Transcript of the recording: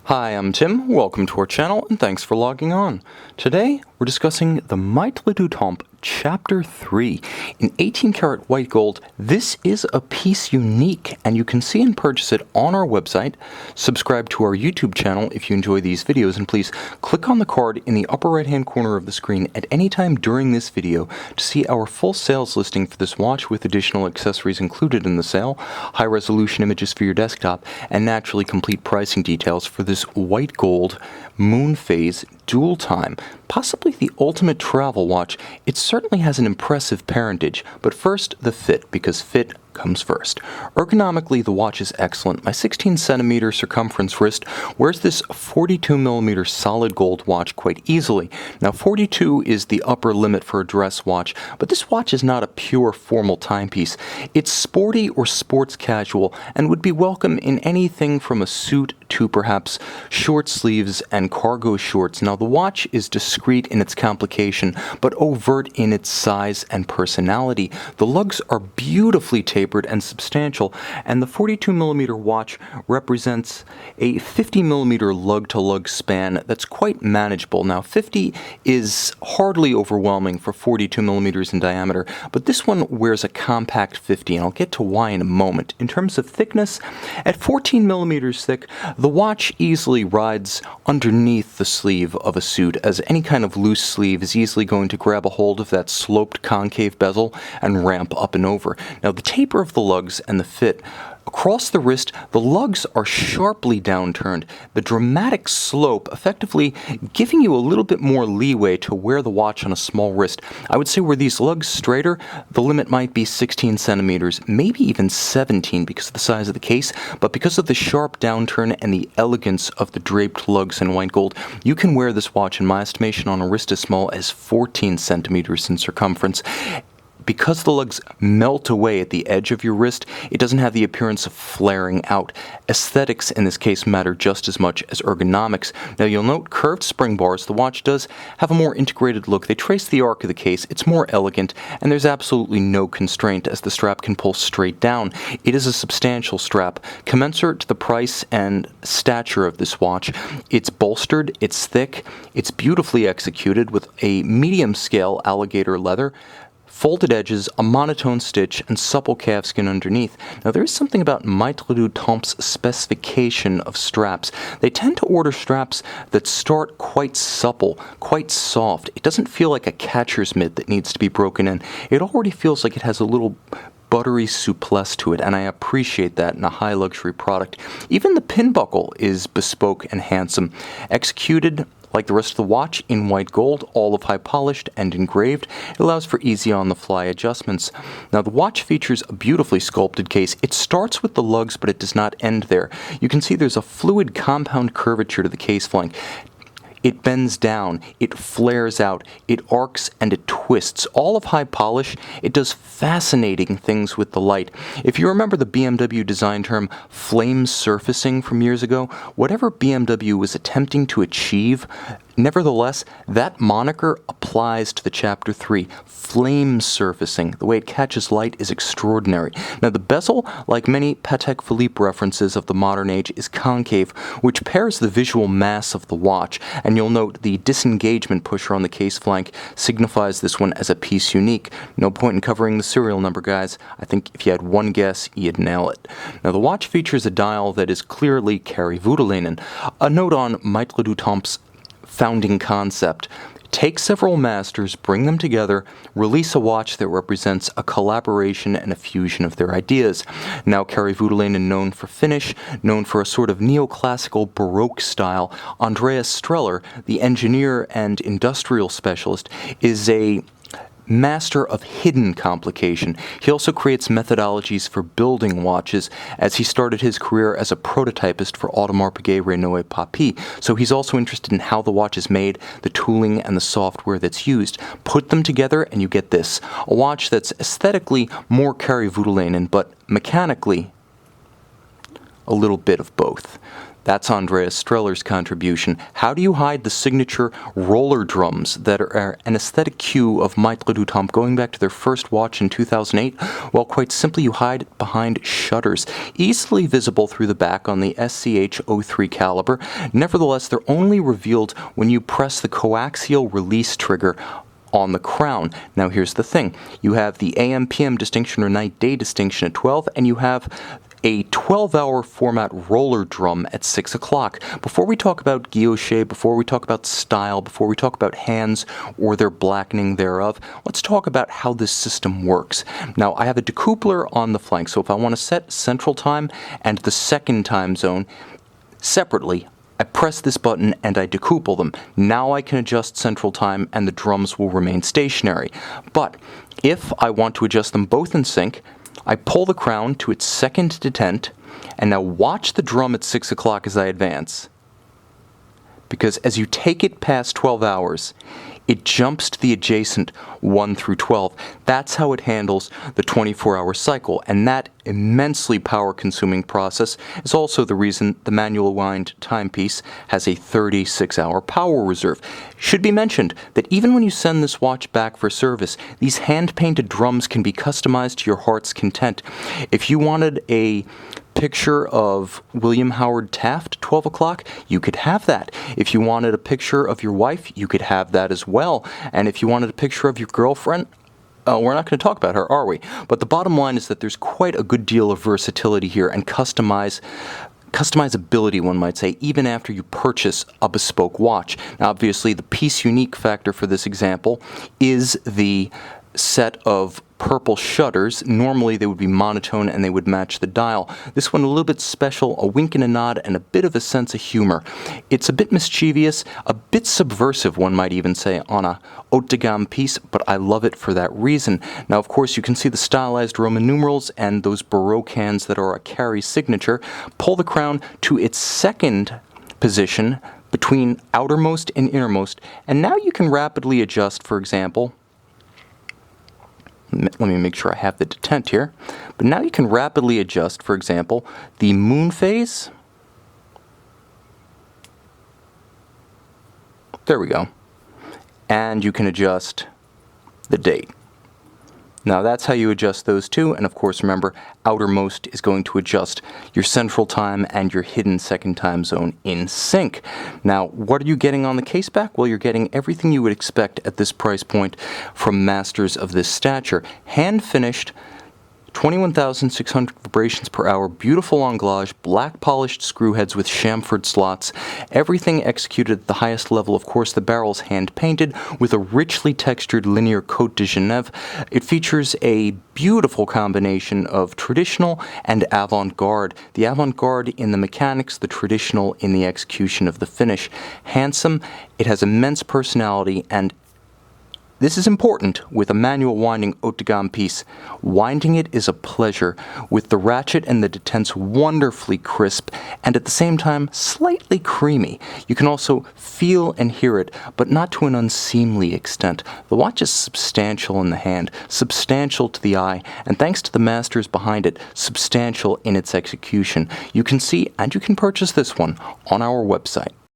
Hi, I'm Tim. Welcome to our channel, and thanks for logging on. Today, we're discussing the Maitres du Temps Chapter 3. In 18-karat white gold, this is a piece unique, and you can see and purchase it on our website. Subscribe to our YouTube channel if you enjoy these videos, and please click on the card in the upper right-hand corner of the screen at any time during this video to see our full sales listing for this watch with additional accessories included in the sale, high-resolution images for your desktop, and naturally complete pricing details for this white gold moon phase dual time, possibly the ultimate travel watch. It certainly has an impressive parentage, but first the fit, because fit comes first. Ergonomically, the watch is excellent. My 16-centimeter circumference wrist wears this 42-millimeter solid gold watch quite easily. Now, 42 is the upper limit for a dress watch, but this watch is not a pure formal timepiece. It's sporty or sports casual and would be welcome in anything from a suit to perhaps short sleeves and cargo shorts. Now, the watch is discreet in its complication, but overt in its size and personality. The lugs are beautifully tapered and substantial, and the 42-millimeter watch represents a 50-millimeter lug-to-lug span that's quite manageable. Now, 50 is hardly overwhelming for 42 millimeters in diameter, but this one wears a compact 50, and I'll get to why in a moment. In terms of thickness, at 14 millimeters thick, the watch easily rides underneath the sleeve of a suit, as any kind of loose sleeve is easily going to grab a hold of that sloped concave bezel and ramp up and over. Now, the taper of the lugs and the fit across the wrist, the lugs are sharply downturned, the dramatic slope effectively giving you a little bit more leeway to wear the watch on a small wrist. I would say were these lugs straighter, the limit might be 16 centimeters, maybe even 17 because of the size of the case, but because of the sharp downturn and the elegance of the draped lugs in white gold, you can wear this watch, in my estimation, on a wrist as small as 14 centimeters in circumference. Because the lugs melt away at the edge of your wrist, it doesn't have the appearance of flaring out. Aesthetics in this case matter just as much as ergonomics. Now, you'll note curved spring bars. The watch does have a more integrated look. They trace the arc of the case. It's more elegant, and there's absolutely no constraint as the strap can pull straight down. It is a substantial strap, commensurate to the price and stature of this watch. It's bolstered, it's thick, it's beautifully executed with a medium-scale alligator leather, folded edges, a monotone stitch, and supple calfskin underneath. Now, there is something about Maitres du Temps' specification of straps. They tend to order straps that start quite supple, quite soft. It doesn't feel like a catcher's mitt that needs to be broken in. It already feels like it has a little buttery souplesse to it, and I appreciate that in a high luxury product. Even the pin buckle is bespoke and handsome, executed like the rest of the watch in white gold, olive high polished and engraved. It allows for easy on-the-fly adjustments. Now, the watch features a beautifully sculpted case. It starts with the lugs, but it does not end there. You can see there's a fluid compound curvature to the case flank. It bends down, it flares out, it arcs, and it twists. All of high polish. It does fascinating things with the light. If you remember the BMW design term flame surfacing from years ago, whatever BMW was attempting to achieve, nevertheless, that moniker applies to the Chapter 3. Flame surfacing. The way it catches light is extraordinary. Now, the bezel, like many Patek Philippe references of the modern age, is concave, which pairs the visual mass of the watch. And you'll note the disengagement pusher on the case flank signifies this one as a piece unique. No point in covering the serial number, guys. I think if you had one guess, you'd nail it. Now, the watch features a dial that is clearly Kari Voutilainen. A note on Maitres du Temps' founding concept. Take several masters, bring them together, release a watch that represents a collaboration and a fusion of their ideas. Now, Kari Voutilainen, known for finish, known for a sort of neoclassical Baroque style. Andreas Streller, the engineer and industrial specialist, is a master of hidden complication. He also creates methodologies for building watches, as he started his career as a prototypist for Audemars Piguet Renoir Papy. So he's also interested in how the watch is made, the tooling, and the software that's used. Put them together and you get this. A watch that's aesthetically more Kari Voutilainen, but mechanically a little bit of both. That's Andreas Streller's contribution. How do you hide the signature roller drums that are an aesthetic cue of Maitres du Temps going back to their first watch in 2008? Well, quite simply, you hide it behind shutters, easily visible through the back on the SCH-03 caliber. Nevertheless, they're only revealed when you press the coaxial release trigger on the crown. Now here's the thing. You have the AM-PM distinction or night-day distinction at 12, and you have a 12-hour format roller drum at 6 o'clock. Before we talk about guilloche, before we talk about style, before we talk about hands or their blackening thereof, let's talk about how this system works. Now, I have a decoupler on the flank, so if I want to set central time and the second time zone separately, I press this button and I decouple them. Now I can adjust central time and the drums will remain stationary. But if I want to adjust them both in sync, I pull the crown to its second detent, and now watch the drum at 6 o'clock as I advance. Because as you take it past 12 hours, it jumps to the adjacent 1 through 12. That's how it handles the 24-hour cycle, and that immensely power-consuming process is also the reason the manual wind timepiece has a 36-hour power reserve. Should be mentioned that even when you send this watch back for service, these hand-painted drums can be customized to your heart's content. If you wanted a picture of William Howard Taft, 12 o'clock, you could have that. If you wanted a picture of your wife, you could have that as well. And if you wanted a picture of your girlfriend, we're not going to talk about her, are we? But the bottom line is that there's quite a good deal of versatility here and customizability, one might say, even after you purchase a bespoke watch. Now, obviously, the piece unique factor for this example is the set of purple shutters. Normally they would be monotone and they would match the dial. This one a little bit special, a wink and a nod, and a bit of a sense of humor. It's a bit mischievous, a bit subversive, one might even say, on a haute de gamme piece, but I love it for that reason. Now, of course, you can see the stylized Roman numerals and those Baroque hands that are a carry signature. Pull the crown to its second position between outermost and innermost, and now you can rapidly adjust, for example, let me make sure I have the detent here. But now you can rapidly adjust, for example, the moon phase. There we go. And you can adjust the date. Now that's how you adjust those two, and of course remember, outermost is going to adjust your central time and your hidden second time zone in sync. Now, what are you getting on the case back? Well, you're getting everything you would expect at this price point from masters of this stature. Hand finished, 21,600 vibrations per hour, beautiful anglage, black polished screw heads with chamfered slots, everything executed at the highest level. Of course, the barrel's hand painted with a richly textured linear Côte de Genève. It features a beautiful combination of traditional and avant-garde. The avant-garde in the mechanics, the traditional in the execution of the finish. Handsome, it has immense personality, and this is important with a manual winding haute de gamme piece. Winding it is a pleasure, with the ratchet and the detents wonderfully crisp and at the same time slightly creamy. You can also feel and hear it, but not to an unseemly extent. The watch is substantial in the hand, substantial to the eye, and thanks to the masters behind it, substantial in its execution. You can see and you can purchase this one on our website.